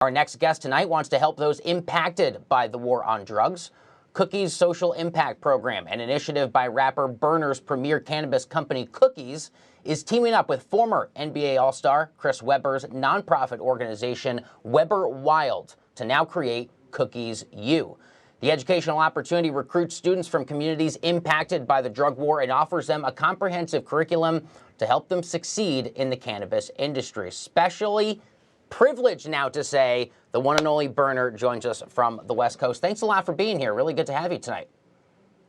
Our next guest tonight wants to help those impacted by the war on drugs. Cookie's social impact program, an initiative by rapper Berner's premier cannabis company Cookies, is teaming up with former NBA All-Star Chris Webber's nonprofit organization WebberWild to now create Cookies U. The educational opportunity recruits students from communities impacted by the drug war and offers them a comprehensive curriculum to help them succeed in the cannabis industry. Especially privileged now to say the one and only Berner joins us from the West Coast. Thanks a lot for being here. Really good to have you tonight.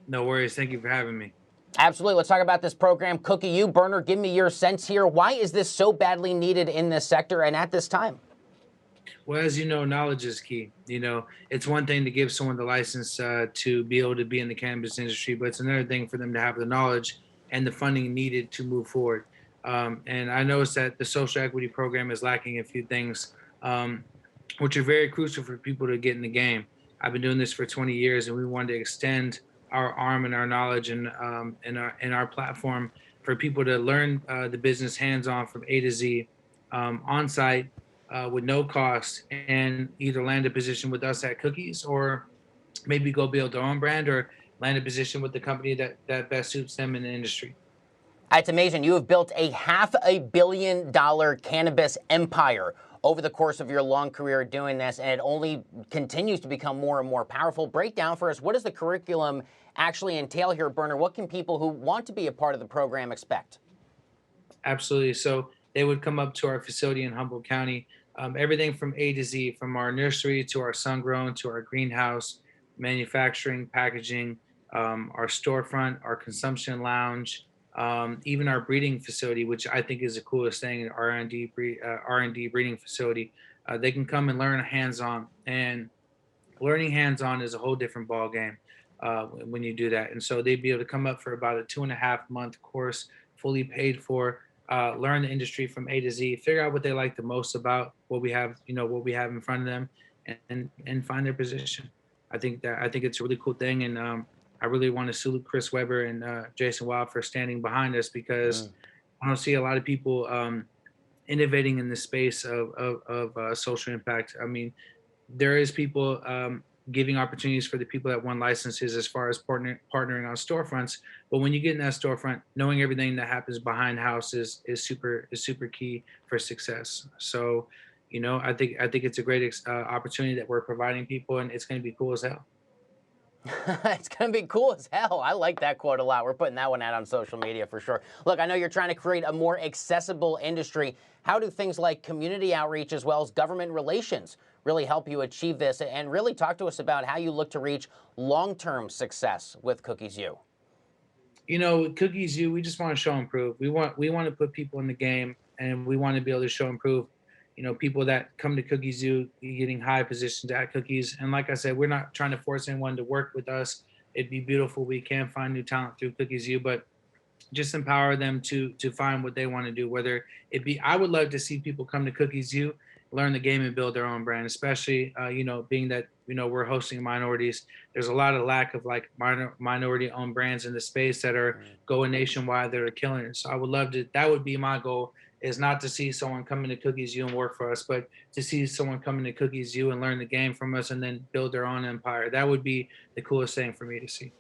No worries. Thank you for having me. Absolutely. Let's talk about this program, Cookie U. Berner, give me your sense here. Why is this so badly needed in this sector and at this time? Well, as you know, knowledge is key. It's one thing to give someone the license to be able to be in the cannabis industry, but it's another thing for them to have the knowledge and the funding needed to move forward. And I noticed that the social equity program is lacking a few things, which are very crucial for people to get in the game. I've been doing this for 20 years, and we wanted to extend our arm and our knowledge and our platform for people to learn the business hands-on from A to Z, on site, with no cost, and either land a position with us at Cookies or maybe go build their own brand or land a position with the company that best suits them in the industry. It's amazing. You have built a $500 million cannabis empire over the course of your long career doing this, and it only continues to become more and more powerful. Break down for us, what does the curriculum actually entail here, Berner? What can people who want to be a part of the program expect? Absolutely. So they would come up to our facility in Humboldt County, everything from A to Z, from our nursery to our sun-grown to our greenhouse, manufacturing, packaging, our storefront, our consumption lounge, even our breeding facility, which I think is the coolest thing, R&D breeding facility. They can come and learn hands-on, and learning hands-on is a whole different ball game when you do that. And so they'd be able to come up for about a 2.5-month course, fully paid for, learn the industry from A to Z, figure out what they like the most about what we have, what we have in front of them, and find their position. I think it's a really cool thing, and I really want to salute Chris Webber and Jason Wild for standing behind us, because I don't see a lot of people innovating in the space of social impact. I mean, there is people giving opportunities for the people that won licenses as far as partnering on storefronts. But when you get in that storefront, knowing everything that happens behind house is super key for success. So, I think it's a great opportunity that we're providing people, and it's going to be cool as hell. It's going to be cool as hell. I like that quote a lot. We're putting that one out on social media for sure. Look, I know you're trying to create a more accessible industry. How do things like community outreach as well as government relations really help you achieve this? And really talk to us about how you look to reach long-term success with Cookies U. With Cookies U, we just want to show and prove. We want to put people in the game, and we want to be able to show and prove. People that come to Cookies U, getting high positions at Cookies. And like I said, we're not trying to force anyone to work with us. It'd be beautiful. We can find new talent through Cookies U, but just empower them to find what they want to do. Whether it be, I would love to see people come to Cookies U, learn the game, and build their own brand, especially, being that, we're hosting minorities. There's a lot of lack of like minority owned brands in the space that are going nationwide, that are killing it. So I would love to, that would be my goal, is not to see someone come into Cookies U and work for us, but to see someone come into Cookies U and learn the game from us and then build their own empire. That would be the coolest thing for me to see.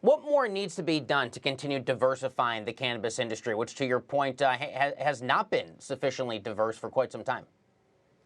What more needs to be done to continue diversifying the cannabis industry, which to your point has not been sufficiently diverse for quite some time?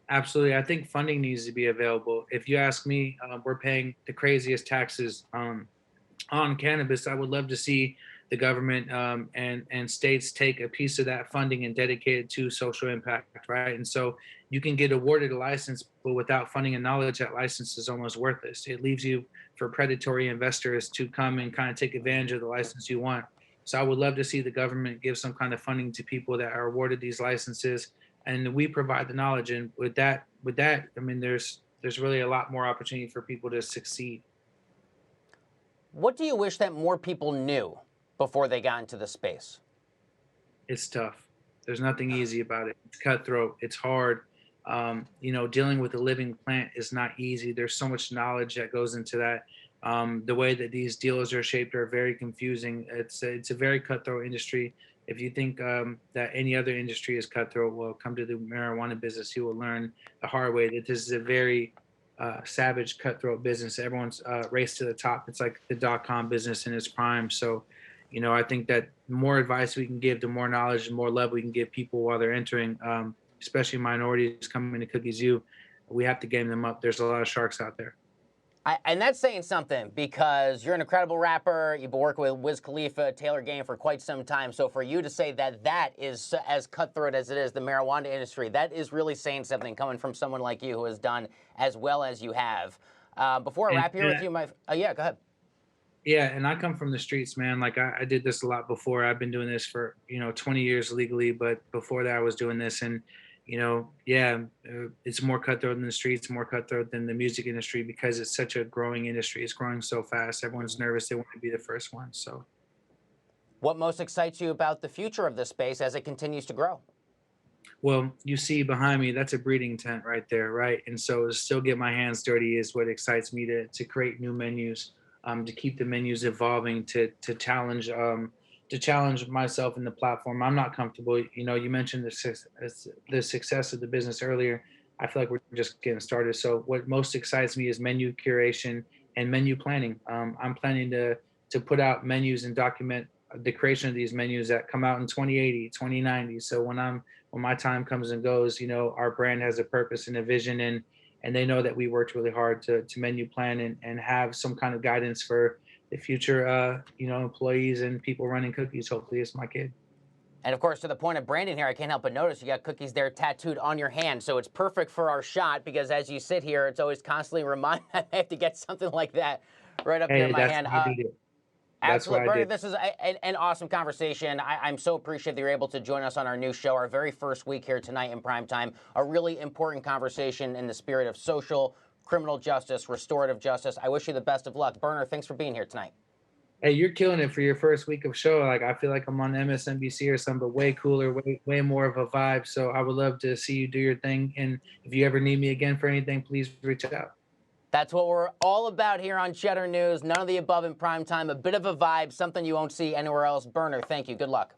Absolutely. I think funding needs to be available. If you ask me, we're paying the craziest taxes on cannabis. I would love to see the government and states take a piece of that funding and dedicate it to social impact, right? And so you can get awarded a license, but without funding and knowledge, that license is almost worthless. It leaves you for predatory investors to come and kind of take advantage of the license you want. So I would love to see the government give some kind of funding to people that are awarded these licenses, and we provide the knowledge. And with that, I mean, there's really a lot more opportunity for people to succeed. What do you wish that more people knew before they got into the space? It's tough. There's nothing easy about it. It's cutthroat. It's hard. Dealing with a living plant is not easy. There's so much knowledge that goes into that. The way that these deals are shaped are very confusing. It's a very cutthroat industry. If you think that any other industry is cutthroat, well, come to the marijuana business. You will learn the hard way that this is a very savage, cutthroat business. Everyone's race to the top. It's like the .com business in its prime. So, I think that the more advice we can give, the more knowledge, the more love we can give people while they're entering, especially minorities coming to Cookies U. We have to game them up. There's a lot of sharks out there. And that's saying something, because you're an incredible rapper. You've been working with Wiz Khalifa, Taylor Gang for quite some time. So for you to say that that is as cutthroat as it is, the marijuana industry, that is really saying something coming from someone like you who has done as well as you have. Before I wrap here with you, yeah, go ahead. Yeah, and I come from the streets, man. Like I did this a lot before. I've been doing this for 20 years legally, but before that I was doing this, and yeah, it's more cutthroat than the streets, more cutthroat than the music industry, because it's such a growing industry. It's growing so fast. Everyone's nervous. They want to be the first one. So, what most excites you about the future of this space as it continues to grow? well, you see behind me, that's a breeding tent right there, right? And so to still get my hands dirty is what excites me to create new menus, to keep the menus evolving, to challenge myself in the platform. I'm not comfortable. You mentioned the success of the business earlier. I feel like we're just getting started. So what most excites me is menu curation and menu planning. I'm planning to put out menus and document the creation of these menus that come out in 2080, 2090. So when my time comes and goes, our brand has a purpose and a vision, and they know that we worked really hard to menu plan and have some kind of guidance for the future, employees and people running Cookies. Hopefully it's my kid. And of course, to the point of branding here, I can't help but notice you got Cookies there tattooed on your hand. So it's perfect for our shot, because as you sit here, it's always constantly reminding me I have to get something like that right up here in my hand. Absolutely, Berner, this is an awesome conversation. I'm so appreciative that you're able to join us on our new show, our very first week here tonight in prime time. A really important conversation in the spirit of social, criminal justice, restorative justice. I wish you the best of luck. Berner, thanks for being here tonight. Hey, you're killing it for your first week of show. Like, I feel like I'm on MSNBC or something, but way cooler, way more of a vibe. So I would love to see you do your thing. And if you ever need me again for anything, please reach out. That's what we're all about here on Cheddar News. None of the above in prime time. A bit of a vibe, something you won't see anywhere else. Berner, thank you. Good luck.